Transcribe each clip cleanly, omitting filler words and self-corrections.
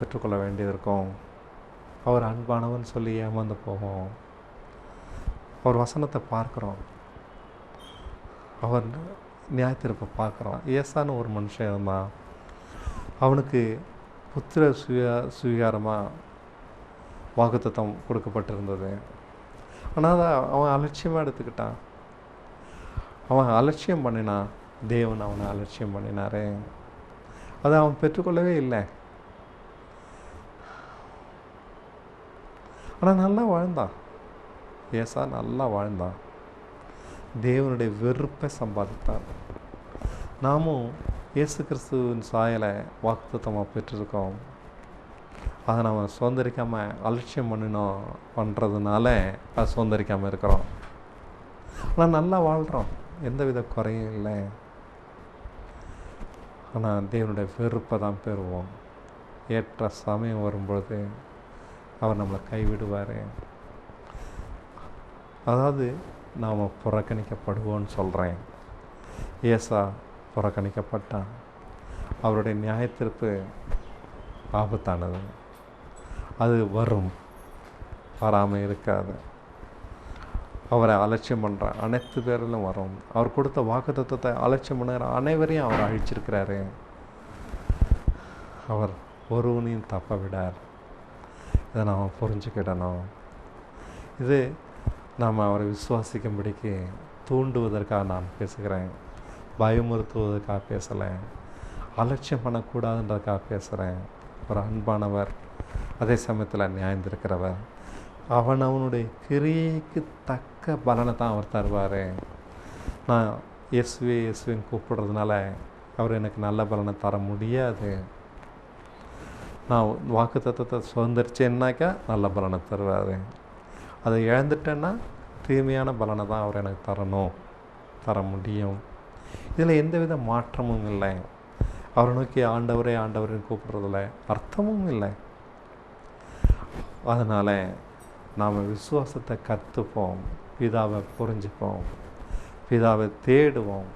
பெற்றுக்கொள்ள வேண்டியிருக்கும். அவர் அன்பானவன் சொல்லி ஏமாந்து போவோம். அவர் வசனத்தை பார்க்குறோம், அவர் நியாயத்தீர்ப்பை பார்க்குறோம். ஏசான்னு ஒரு மனுஷன் இருந்தான். அவனுக்கு புத்திர சுவீகாரமாக வாக்குத்தத்தம் கொடுக்கப்பட்டிருந்தது. ஆனால் அதை அவன் அலட்சியமாக எடுத்துக்கிட்டான். அவன் அலட்சியம் பண்ணினான். தேவன் அவனை அலட்சியம் பண்ணினாரே, அதை அவன் பெற்றுக்கொள்ளவே இல்லை. ஆனால் நல்லா வாழ்ந்தான். ஏசா நல்லா வாழ்ந்தான். தேவனுடைய வெறுப்பை சம்பாதித்தான். நாமும் இயேசு கிறிஸ்துவின் சாயலை வாக்குத்தத்தமாக பெற்றிருக்கோம். அதை நம்ம சுதந்திரிக்காமல் அலட்சியம் பண்ணுறதுனால அதை சுதந்திரிக்காமல் இருக்கிறோம். ஆனால் நல்லா வாழ்கிறோம், எந்தவித குறையும் இல்லை. ஆனால் தேவனுடைய வெறுப்பை தான் பெறுவோம். ஏற்ற சமயம் வரும்பொழுது அவர் நம்மளை கைவிடுவார். அதாவது நாம் புறக்கணிக்கப்படுவோன்னு சொல்கிறேன். ஏசா புறக்கணிக்கப்பட்டான். அவருடைய நியாயத்தீர்ப்பு ஆபத்தானது. அது வரும், வராமல் இருக்காது. அவரை அலட்சியம் பண்ணுற அனைத்து பேரிலும் வரும். அவர் கொடுத்த வாக்குத்தத்தத்தை அலட்சியம் பண்ணுகிற அனைவரையும் அவர் அழிச்சிருக்கிறாரு. அவர் ஒருவனையும் தப்ப விடார். இதை நாம் புரிஞ்சுக்கிடணும். இது நாம் அவரை விசுவாசிக்கும்படிக்கு தூண்டுவதற்காக நான் பேசுகிறேன். பயமுறுத்துவதற்காக பேசலை. அலட்சியம் பண்ணக்கூடாதுன்றதுக்காக பேசுகிறேன். ஒரு அன்பானவர், அதே சமயத்தில் நியாயந்திருக்கிறவர். அவனுடைய கிரியைக்கு தக்க பலனை தான் அவர் தருவார். நான் இயேசுவின்னு கூப்பிடுறதுனால அவர் எனக்கு நல்ல பலனை தர முடியாது. நான் வாக்குத்தத்தத்தை சுதந்திரிச்சேன்னாக்கா நல்ல பலனை தருவார். அதை இழந்துட்டேன்னா தீமையான பலனை தான் அவர் எனக்கு தர முடியும். இதில் எந்தவித மாற்றமும் இல்லை. அவரை நோக்கி ஆண்டவரே ஆண்டவரேன்னு கூப்பிடுறதில்ல அர்த்தமும் இல்லை. அதனால் நாம் விசுவாசத்தை கற்றுப்போம், பிதாவை புரிஞ்சுப்போம், பிதாவை தேடுவோம்.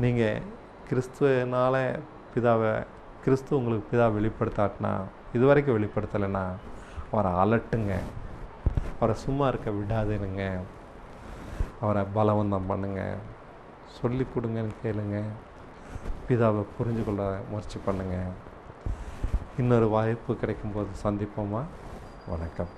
நீங்கள் கிறிஸ்துவனால கிறிஸ்து உங்களுக்கு பிதாவை வெளிப்படுத்தாட்டினா, இது வரைக்கும் வெளிப்படுத்தலைன்னா அவரை அலட்டுங்க. அவரை சும்மா இருக்க விடாதுங்க. அவரை பலவந்தம் பண்ணுங்க, சொல்லி கொடுங்கன்னு கேளுங்க. பிதாவை புரிஞ்சு கொள்ள முயற்சி பண்ணுங்க. இன்னொரு வாய்ப்பு கிடைக்கும்போது சந்திப்போமா? வணக்கம்.